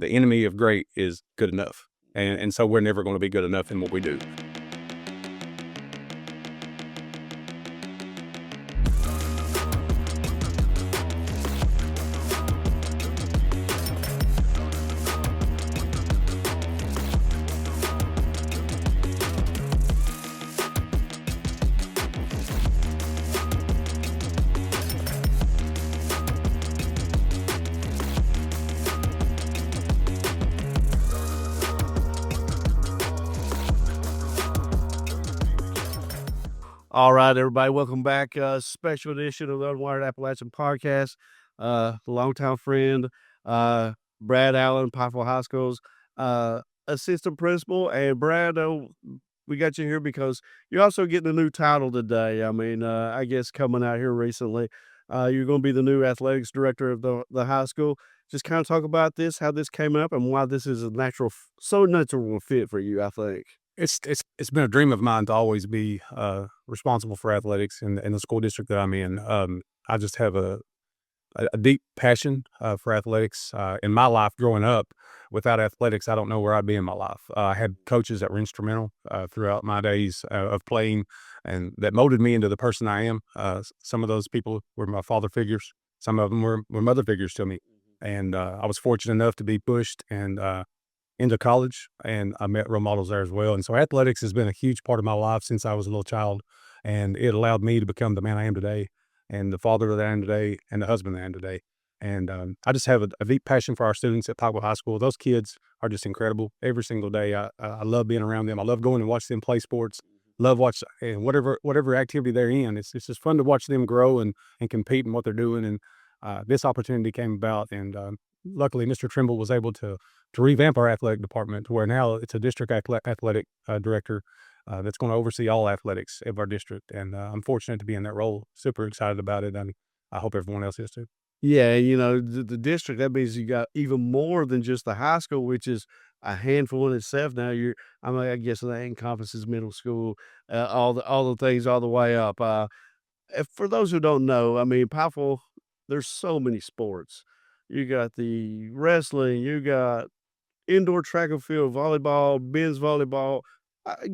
the enemy of great is good enough. And so we're never going to be good enough in what we do. All right, everybody, welcome back. Special edition of the Unwired Appalachian podcast. Longtime friend, uh, Brad Allen, Pikeville High School's assistant principal. And Brad, we got you here because you're also getting a new title today. I mean, I guess coming out here recently, you're going to be the new athletics director of the high school. Just kind of talk about this, how this came up, and why this is a so natural fit for you, I think. It's been a dream of mine to always be responsible for athletics in the school district that I'm in. I just have a deep passion for athletics. In my life growing up, without athletics, I don't know where I'd be in my life. I had coaches that were instrumental throughout my days of playing, and that molded me into the person I am. Some of those people were my father figures. Some of them were mother figures to me, and I was fortunate enough to be pushed and into college, and I met role models there as well. And so athletics has been a huge part of my life since I was a little child, and it allowed me to become the man I am today, and the father that I am today, and the husband that I am today. And I just have a deep passion for our students at Pikeville High School. Those kids are just incredible every single day. I love being around them. I love going and watch them play sports. Love watch and whatever activity they're in. It's just fun to watch them grow and compete in what they're doing. And this opportunity came about, and luckily Mr. Trimble was able to revamp our athletic department to where now it's a district athletic director that's going to oversee all athletics of our district. And I'm fortunate to be in that role. Super excited about it, and I hope everyone else is too. Yeah, the district, that means you got even more than just the high school, which is a handful in itself now. I guess that encompasses middle school, all the things all the way up. For those who don't know, I mean, Powell, there's so many sports. You got the wrestling, you got indoor track and field, volleyball, men's volleyball.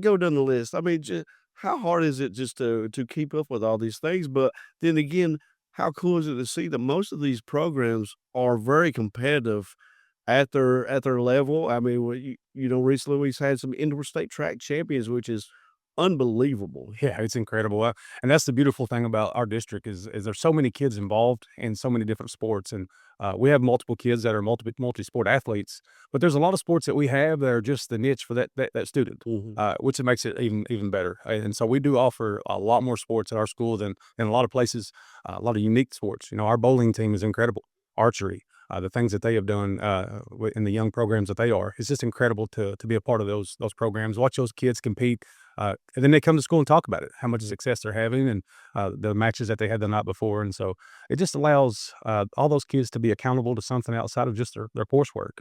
Go down the list. I mean, how hard is it just to keep up with all these things? But then again, how cool is it to see that most of these programs are very competitive at their level? I mean, recently we've had some indoor state track champions, which is unbelievable. Yeah, it's incredible, and that's the beautiful thing about our district is there's so many kids involved in so many different sports, and we have multiple kids that are multi-sport athletes, but there's a lot of sports that we have that are just the niche for that student, Mhm. which it makes it even better. And so we do offer a lot more sports at our school than a lot of places, a lot of unique sports. Our bowling team is incredible, archery. The things that they have done in the young programs that they are, it's just incredible to be a part of those programs. Watch those kids compete, and then they come to school and talk about it, how much success they're having, and the matches that they had the night before. And so it just allows all those kids to be accountable to something outside of just their coursework.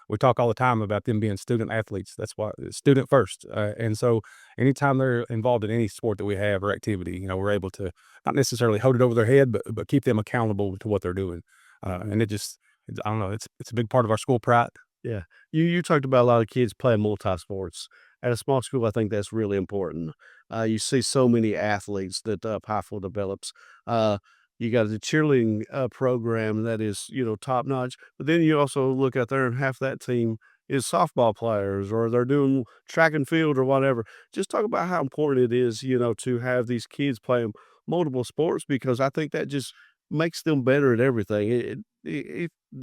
We talk all the time about them being student athletes. That's why student first. And so anytime they're involved in any sport that we have or activity, we're able to not necessarily hold it over their head, but keep them accountable to what they're doing. And I don't know, it's a big part of our school pride. Yeah. You talked about a lot of kids playing multi-sports. At a small school, I think that's really important. You see so many athletes that Pikeville develops. Uh, you got the cheerleading program that is, top notch. But then you also look out there and half that team is softball players or they're doing track and field or whatever. Just talk about how important it is, to have these kids playing multiple sports because I think that just makes them better at everything.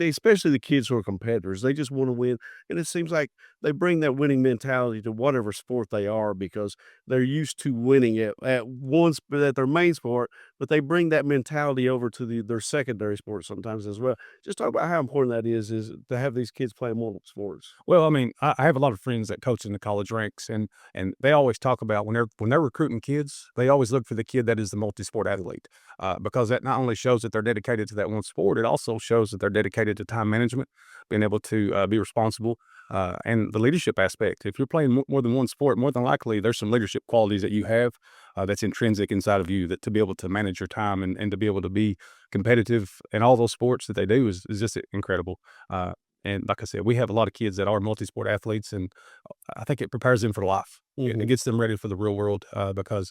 Especially the kids who are competitors, they just want to win, and it seems like they bring that winning mentality to whatever sport they are because they're used to winning at their main sport, but they bring that mentality over to their secondary sport sometimes as well. Just talk about how important that is to have these kids playing multiple sports. Well, I mean, I have a lot of friends that coach in the college ranks, and they always talk about when they're recruiting kids, they always look for the kid that is the multi-sport athlete, because that not only shows that they're dedicated to that one sport, it also shows that they're dedicated to time management, being able to be responsible, and the leadership aspect. If you're playing more than one sport, more than likely there's some leadership qualities that you have that's intrinsic inside of you that to be able to manage your time and to be able to be competitive in all those sports that they do is just incredible. And like I said, we have a lot of kids that are multi-sport athletes, and I think it prepares them for life. It Mhm. gets them ready for the real world, because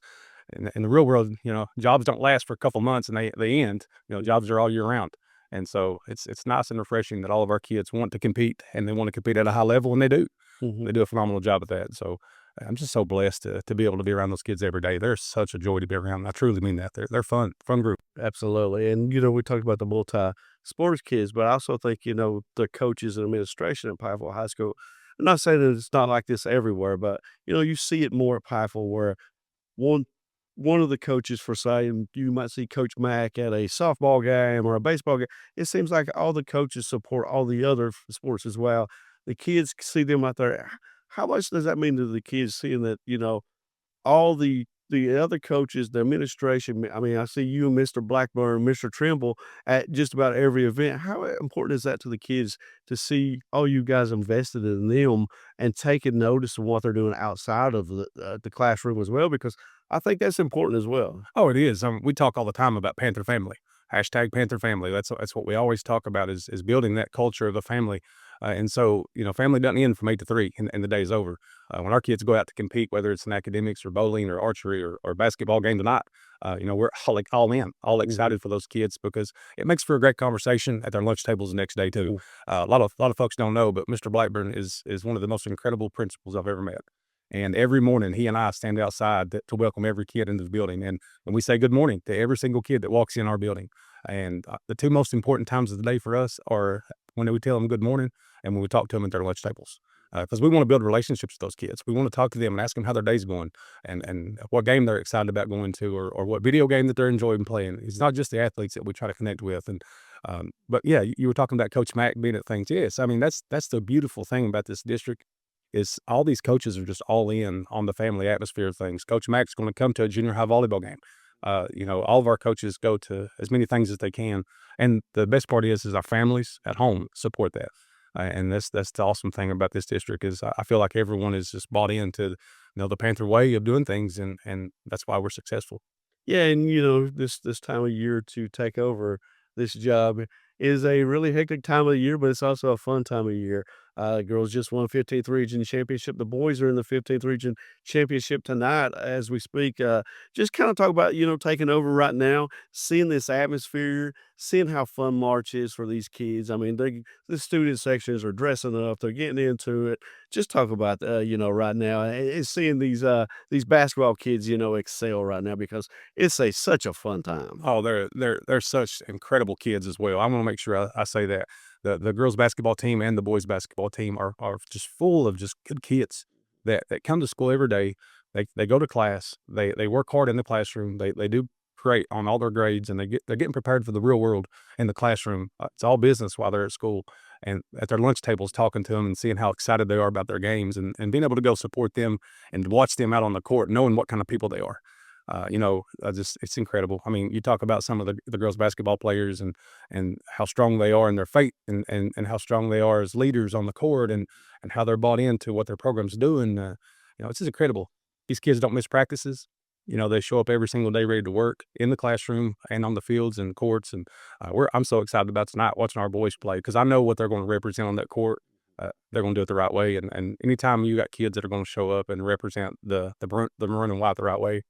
in the real world, jobs don't last for a couple months and they end. Jobs are all year round. And so it's nice and refreshing that all of our kids want to compete and they want to compete at a high level, and they do. Mhm. They do a phenomenal job at that. So I'm just so blessed to be able to be around those kids every day. They're such a joy to be around. I truly mean that. They're fun group. Absolutely. And, we talked about the multi-sports kids, but I also think, the coaches and administration at Pikeville High School. I'm not saying that it's not like this everywhere, but, you see it more at Pikeville where one one of the coaches for say, and you might see Coach Mack at a softball game or a baseball game. It seems like all the coaches support all the other sports as well. The kids see them out there. How much does that mean to the kids seeing that, all the other coaches, the administration, I mean, I see you and Mr. Blackburn, Mr. Trimble at just about every event. How important is that to the kids to see all you guys invested in them and taking notice of what they're doing outside of the classroom as well? Because I think that's important as well. Oh, it is. We talk all the time about Panther family. Hashtag Panther family. That's what we always talk about is building that culture of the family. And so, family doesn't end from 8 to 3 and the day's over. When our kids go out to compete, whether it's in academics or bowling or archery or basketball game tonight, we're all in, all Mhm, excited for those kids because it makes for a great conversation at their lunch tables the next day too. mm, A lot of folks don't know, but Mr. Blackburn is one of the most incredible principals I've ever met. And every morning, he and I stand outside to welcome every kid into the building, and we say good morning to every single kid that walks in our building. And the two most important times of the day for us are when we tell them good morning and when we talk to them at their lunch tables. Because we want to build relationships with those kids. We want to talk to them and ask them how their day's going, and what game they're excited about going to, or what video game that they're enjoying playing. It's not just the athletes that we try to connect with. But yeah, you were talking about Coach Mack being at things. Yes, I mean that's the beautiful thing about this district is all these coaches are just all in on the family atmosphere of things. Coach Mack's going to come to a junior high volleyball game. All of our coaches go to as many things as they can, and the best part is our families at home support that. And that's the awesome thing about this district is I feel like everyone is just bought into the Panther way of doing things, and that's why we're successful. yeah, and this time of year to take over this job is a really hectic time of the year, but it's also a fun time of year. Girls just won 15th region championship. The boys are in the 15th region championship tonight as we speak. Just kind of talk about taking over right now, seeing this atmosphere, seeing how fun March is for these kids. I mean, the student sections are dressing up, they're getting into it. Just talk about right now and seeing these basketball kids excel right now because it's such a fun time. Oh, they're such incredible kids as well. I want to make sure I say that the girls basketball team and the boys basketball team are just full of just good kids that come to school every day. They go to class. They work hard in the classroom. They do great on all their grades, and they're getting prepared for the real world in the classroom. It's all business while they're at school, and at their lunch tables, talking to them and seeing how excited they are about their games, and being able to go support them and watch them out on the court, knowing what kind of people they are. Just it's incredible. I mean, you talk about some of the girls basketball players and how strong they are in their faith and how strong they are as leaders on the court and how they're bought into what their program's doing. It's just incredible. These kids don't miss practices. They show up every single day ready to work in the classroom and on the fields and courts. And I'm so excited about tonight watching our boys play because I know what they're going to represent on that court. They're going to do it the right way. And anytime you got kids that are going to show up and represent the maroon and white the right way,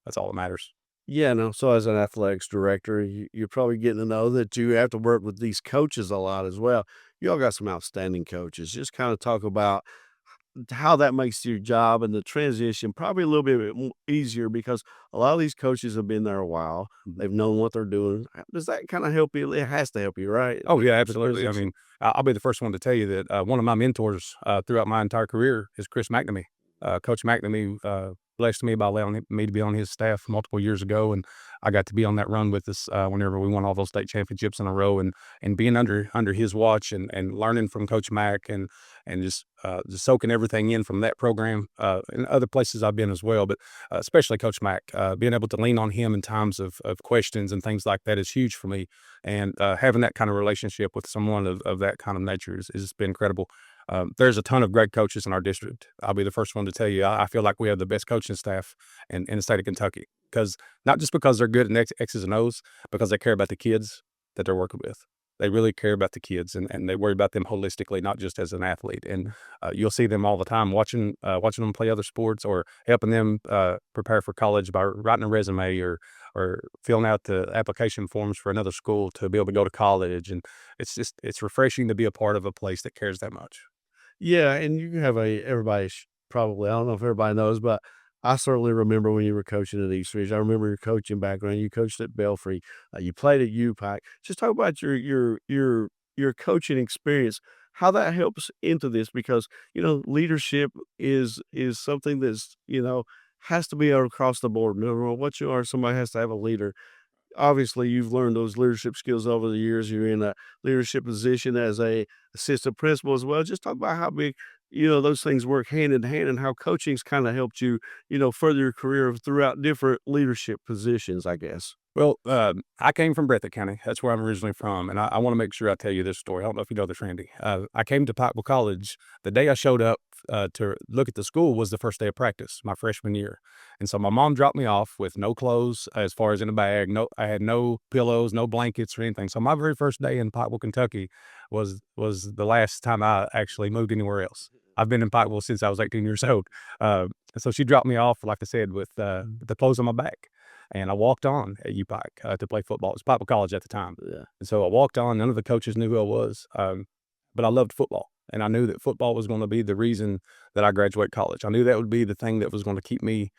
that's all that matters. Yeah, no. So as an athletics director, you're probably getting to know that you have to work with these coaches a lot as well. You all got some outstanding coaches. Just kind of talk about how that makes your job and the transition probably a little bit easier because a lot of these coaches have been there a while. Mhm. They've known what they're doing. Does that kind of help you? It has to help you, right? Oh, yeah, The absolutely. I transition. mean, I'll be the first one to tell you that one of my mentors throughout my entire career is Chris McNamee. Coach McNamee blessed me by allowing me to be on his staff multiple years ago, and I got to be on that run with us whenever we won all those state championships in a row, and being under his watch and learning from Coach Mack and just soaking everything in from that program and other places I've been as well, but especially Coach Mack, being able to lean on him in times of questions and things like that is huge for me. And having that kind of relationship with someone of that kind of nature is been incredible. There's a ton of great coaches in our district. I'll be the first one to tell you. I feel like we have the best coaching staff in the state of Kentucky because not just because they're good at X's and O's, because they care about the kids that they're working with. They really care about the kids, and they worry about them holistically, not just as an athlete. And you'll see them all the time watching them play other sports or helping them prepare for college by writing a resume or filling out the application forms for another school to be able to go to college. And it's refreshing to be a part of a place that cares that much. Yeah, and you have everybody probably, I don't know if everybody knows, but I certainly remember when you were coaching at East Ridge. I remember your coaching background. You coached at Belfry. You played at UPAC. Just talk about your coaching experience, how that helps into this because leadership is something that's has to be across the board. No matter what you are, somebody has to have a leader. Obviously you've learned those leadership skills over the years. You're in a leadership position as a assistant principal as well. Just talk about how big, those things work hand in hand and how coaching's kind of helped you, further your career throughout different leadership positions, I guess. Well, I came from Breathitt County. That's where I'm originally from, and I want to make sure I tell you this story. I don't know if you know this, Randy. I came to Pikeville College the day I showed up to look at the school was the first day of practice, my freshman year, and so my mom dropped me off with no clothes as far as in a bag. No, I had no pillows, no blankets or anything. So my very first day in Pikeville, Kentucky, was the last time I actually moved anywhere else. I've been in Pikeville since I was 18 years old. So she dropped me off, like I said, with the clothes on my back. And I walked on at UPAC to play football. It was Pikeville College at the time. Yeah. And so I walked on. None of the coaches knew who I was, but I loved football. And I knew that football was going to be the reason that I graduate college. I knew that would be the thing that was going to keep me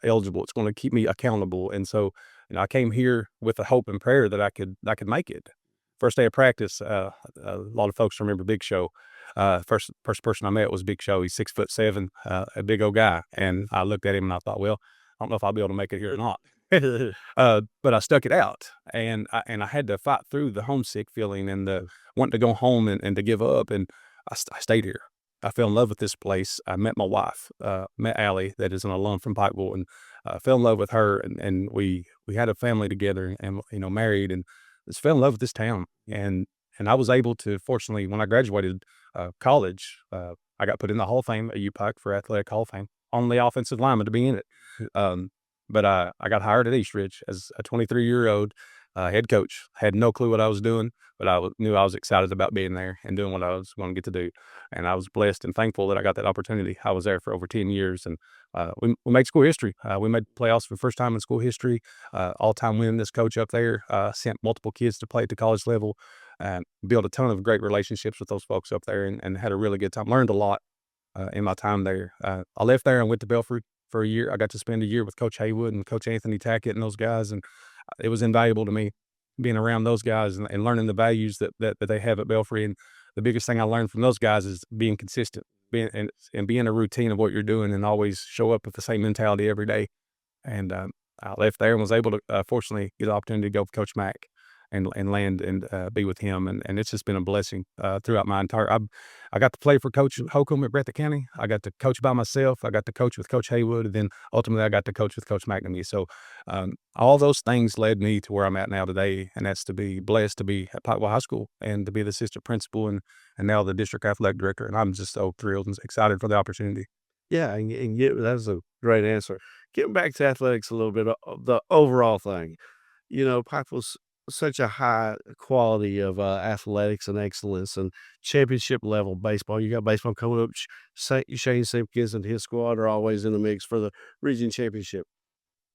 eligible. It's going to keep me accountable. And so I came here with a hope and prayer that I could make it. First day of practice, a lot of folks remember Big Show. First person I met was Big Show. He's 6'7", a big old guy. And I looked at him and I thought, well, I don't know if I'll be able to make it here or not. But I stuck it out, and I had to fight through the homesick feeling and the wanting to go home and to give up. And I stayed here. I fell in love with this place. I met my wife, met Allie, that is an alum from Pikeville, and fell in love with her. And we had a family together, and married, and just fell in love with this town. And I was able to, fortunately, when I graduated college, I got put in the Hall of Fame at UPAC for Athletic Hall of Fame, only offensive lineman to be in it. But I got hired at East Ridge as a 23-year-old head coach. Had no clue what I was doing, but knew I was excited about being there and doing what I was going to get to do. And I was blessed and thankful that I got that opportunity. I was there for over 10 years, and we made school history. We made playoffs for the first time in school history. All-time winningest coach up there. Sent multiple kids to play at the college level. Built a ton of great relationships with those folks up there, and had a really good time. Learned a lot in my time there. I left there and went to Belfry for a year. I got to spend a year with Coach Haywood and Coach Anthony Tackett and those guys, and it was invaluable to me being around those guys and learning the values that they have at Belfry. And the biggest thing I learned from those guys is being consistent, being a routine of what you're doing, and always show up with the same mentality every day. And I left there and was able to fortunately get the opportunity to go with Coach Mack and land and be with him. And it's just been a blessing throughout my entire. I got to play for Coach Holcomb at Breathitt County. I got to coach by myself. I got to coach with Coach Haywood, and then ultimately I got to coach with Coach McNamee. So all those things led me to where I'm at now today, and that's to be blessed to be at Pikeville High School and to be the assistant principal and now the district athletic director. And I'm just so thrilled and excited for the opportunity. Yeah, and that's a great answer. Getting back to athletics a little bit, the overall thing. Pikeville's such a high quality of athletics and excellence and championship level baseball. You got baseball coming up. Shane Simpkins and his squad are always in the mix for the region championship.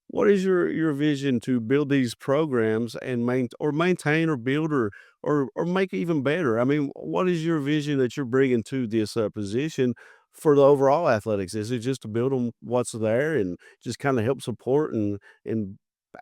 What is your vision to build these programs and maintain or build or make it even better? I mean, what is your vision that you're bringing to this position for the overall athletics? Is it just to build on what's there and just kind of help support and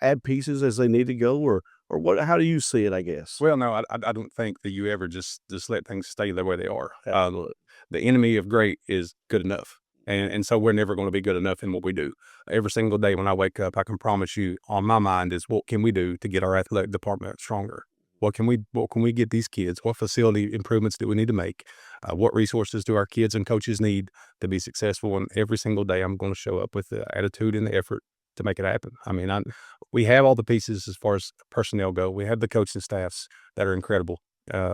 add pieces as they need to go, or what? How do you see it? I guess. Well, no, I don't think that you ever just let things stay the way they are. Absolutely. The enemy of great is good enough. And so we're never going to be good enough in what we do. Every single day when I wake up, I can promise you on my mind is what can we do to get our athletic department stronger? What can we get these kids? What facility improvements do we need to make? What resources do our kids and coaches need to be successful? And every single day I'm going to show up with the attitude and the effort to make it happen. I mean, we have all the pieces as far as personnel go. We have the coaching staffs that are incredible.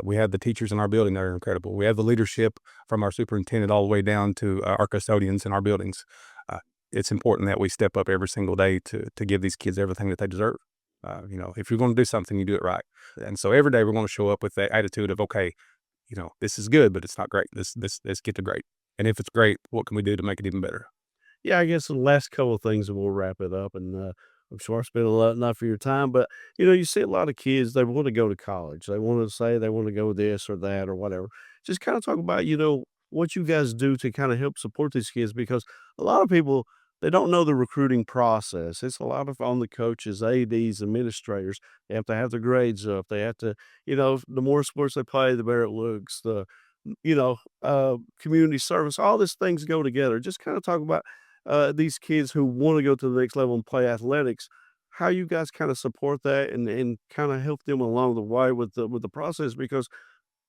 We have the teachers in our building that are incredible. We have the leadership from our superintendent all the way down to our custodians in our buildings. It's important that we step up every single day to give these kids everything that they deserve. If you're going to do something, you do it right. And so every day we're going to show up with that attitude of, okay, this is good, but it's not great. Let's get to great. And if it's great, what can we do to make it even better? Yeah, I guess the last couple of things and we'll wrap it up, and, I'm sure I spent a lot enough of your time, but, you see a lot of kids, they wanna go to college. They wanna say they wanna go this or that or whatever. Just kinda talk about, what you guys do to kinda help support these kids because a lot of people, they don't know the recruiting process. It's a lot of on the coaches, ADs, administrators. They have to have their grades up. They have to the more sports they play, the better it looks. Community service, all these things go together. Just kinda talk about these kids who want to go to the next level and play athletics, how you guys kind of support that and kind of help them along the way with the process because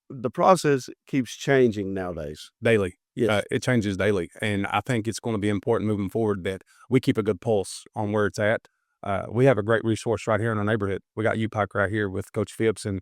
the process keeps changing nowadays. Daily. Yes. It changes daily, and I think it's gonna be important moving forward that we keep a good pulse on where it's at. We have a great resource right here in our neighborhood. We got UPike right here with Coach Phipps and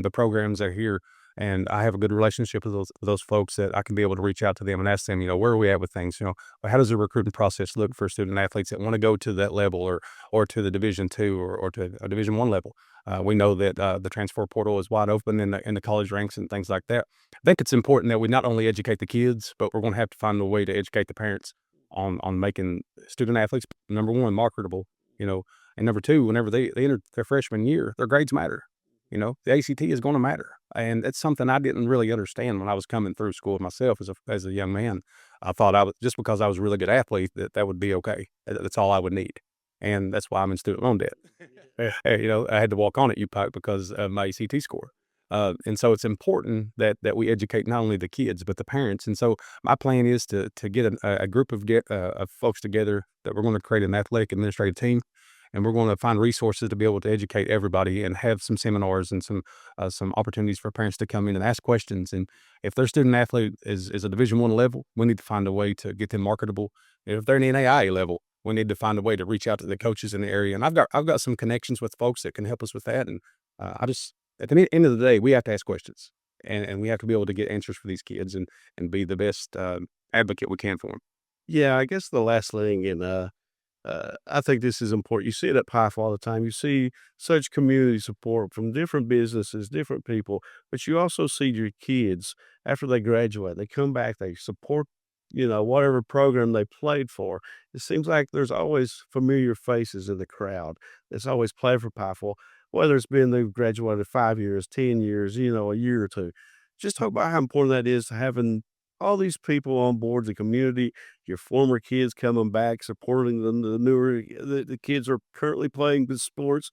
the programs that are here, and I have a good relationship with those folks that I can be able to reach out to them and ask them, where are we at with things? How does the recruiting process look for student athletes that wanna go to that level or to the Division II or to a Division I level? We know that, the transfer portal is wide open in the college ranks and things like that. I think it's important that we not only educate the kids, but we're going to have to find a way to educate the parents on making student athletes number one marketable, you know, and number two, whenever they enter their freshman year, their grades matter. The ACT is going to matter, and that's something I didn't really understand when I was coming through school myself as a young man. I thought I was just because I was a really good athlete that would be okay. That's all I would need, and that's why I'm in student loan debt. I had to walk on at UPike because of my ACT score. And so it's important that we educate not only the kids but the parents. And so my plan is to get a group of folks together that we're going to create an athletic administrative team, and we're going to find resources to be able to educate everybody and have some seminars and some opportunities for parents to come in and ask questions. And if their student athlete is a Division I level, we need to find a way to get them marketable. If they're an NAIA level, we need to find a way to reach out to the coaches in the area. And I've got some connections with folks that can help us with that. And I just at the end of the day, we have to ask questions, and we have to be able to get answers for these kids and be the best advocate we can for them. Yeah, I guess the last thing, and I think this is important. You see it at PIFE all the time. You see such community support from different businesses, different people, but you also see your kids after they graduate. They come back, they support, whatever program they played for. It seems like there's always familiar faces in the crowd that's always played for PIFE, whether it's been they've graduated 5 years, 10 years, a year or two. Just talk about how important that is to having all these people on board the community, your former kids coming back, supporting them, the kids are currently playing the sports.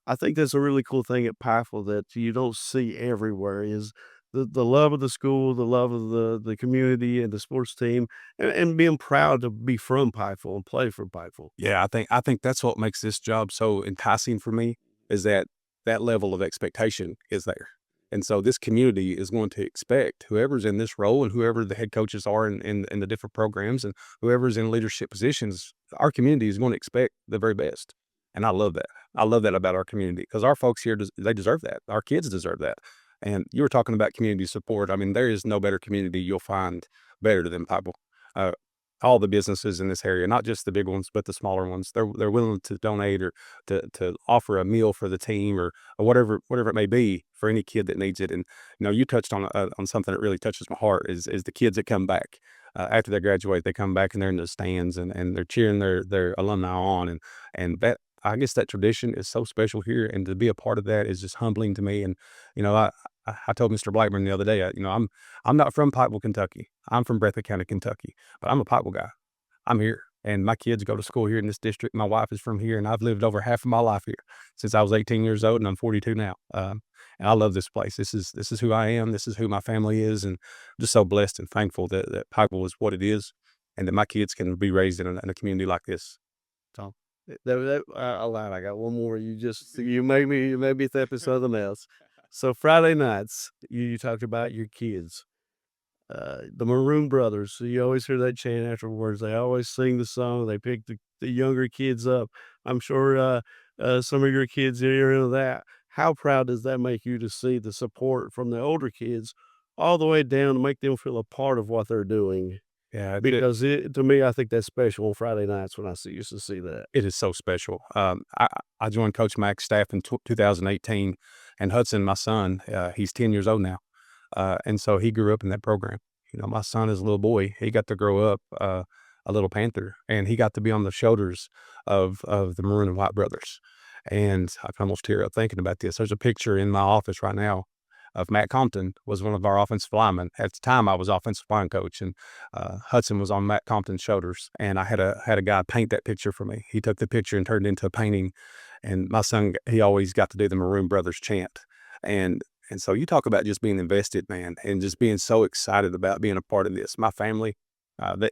I think that's a really cool thing at Pikeville that you don't see everywhere is the love of the school, the love of the community and the sports team, and being proud to be from Pikeville and play for Pikeville. Yeah, I think that's what makes this job so enticing for me is that level of expectation is there. And so this community is going to expect whoever's in this role and whoever the head coaches are in the different programs and whoever's in leadership positions, our community is going to expect the very best. And I love that. I love that about our community because our folks here, they deserve that. Our kids deserve that. And you were talking about community support. I mean, there is no better community you'll find better than Bible. Uh, all the businesses in this area, not just the big ones, but the smaller ones. They're willing to donate or to offer a meal for the team or whatever it may be for any kid that needs it. And you touched on something that really touches my heart is the kids that come back after they graduate. They come back and they're in the stands and they're cheering their alumni on and that. I guess that tradition is so special here, and to be a part of that is just humbling to me. And you know, I told Mr. Blackburn the other day, I'm not from Pikeville, Kentucky. I'm from Breathitt County, Kentucky, but I'm a Pikeville guy. I'm here, and my kids go to school here in this district. My wife is from here, and I've lived over half of my life here since I was 18 years old, and I'm 42 now. And I love this place. This is who I am. This is who my family is, and I'm just so blessed and thankful that Pikeville is what it is, and that my kids can be raised in a community like this. So I lied. I got one more. You made me think of something else. So Friday nights, you talked about your kids. The Maroon Brothers, so you always hear that chant afterwards. They always sing the song. They pick the younger kids up. I'm sure some of your kids are into that. How proud does that make you to see the support from the older kids all the way down to make them feel a part of what they're doing? Yeah, because to me, I think that's special on Friday nights when I used to see that. it is so special. I joined Coach Mack's staff in 2018, and Hudson, my son, he's 10 years old now, and so he grew up in that program. You know, my son is a little boy. He got to grow up a little Panther, and he got to be on the shoulders of the Maroon and White brothers. And I can almost tear up thinking about this. There's a picture in my office right now of Matt Compton was one of our offensive linemen. At the time, I was offensive line coach, and Hudson was on Matt Compton's shoulders. And I had a guy paint that picture for me. He took the picture and turned it into a painting. And my son, he always got to do the Maroon Brothers chant. And and so you talk about just being invested, man, and just being so excited about being a part of this. My family,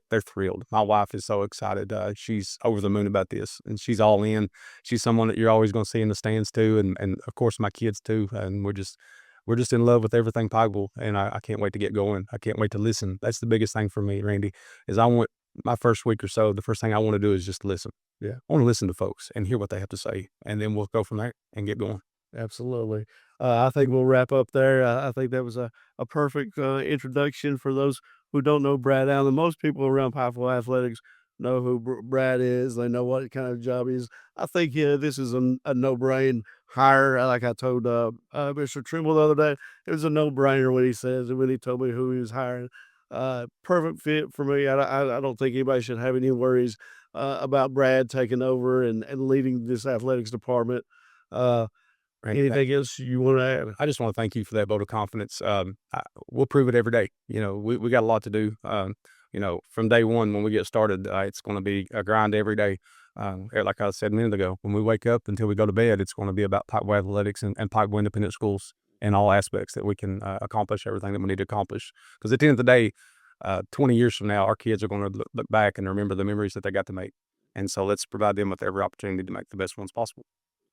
they're thrilled. My wife is so excited. She's over the moon about this, and she's all in. She's someone that you're always going to see in the stands too, and of course my kids too. And we're just in love with everything Pikeville, and I can't wait to get going. I can't wait to listen. That's the biggest thing for me, Randy, is I want my first week or so. The first thing I want to do is just listen. Yeah, I want to listen to folks and hear what they have to say, and then we'll go from there and get going. Absolutely. I think we'll wrap up there. I think that was a perfect introduction for those who don't know Brad Allen. Most people around Pikeville Athletics know who Brad is. They know what kind of job he is. I think this is a no-brain hire. Like I told Mr. Trimble the other day, it was a no-brainer when he says when he told me who he was hiring. Perfect fit for me. I don't think anybody should have any worries about Brad taking over and leading this athletics department. Uh, Randy, Anything else you wanna add? I just want to thank you for that vote of confidence. We'll prove it every day. You know, we got a lot to do. You know, from day one when we get started, it's going to be a grind every day. Like I said a minute ago, when we wake up until we go to bed, it's going to be about Pikeville athletics and Pikeville independent schools in all aspects that we can accomplish everything that we need to accomplish. Because at the end of the day, 20 years from now, our kids are going to look back and remember the memories that they got to make. And so let's provide them with every opportunity to make the best ones possible.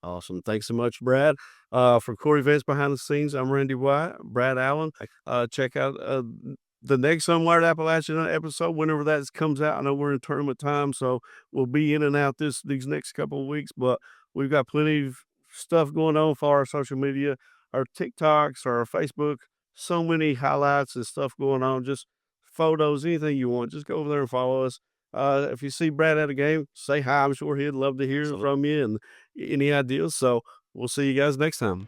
Awesome. Thanks so much, Brad. For Corey Vance behind the scenes, I'm Randy White, Brad Allen. Check out the next Unwired Appalachia episode whenever that comes out. I know we're in tournament time, so we'll be in and out these next couple of weeks, but we've got plenty of stuff going on for our social media, our TikToks, our Facebook, so many highlights and stuff going on, just photos, anything you want. Just go over there and follow us. If you see Brad at a game, say hi. I'm sure he'd love to hear So from you and any ideas. So we'll see you guys next time.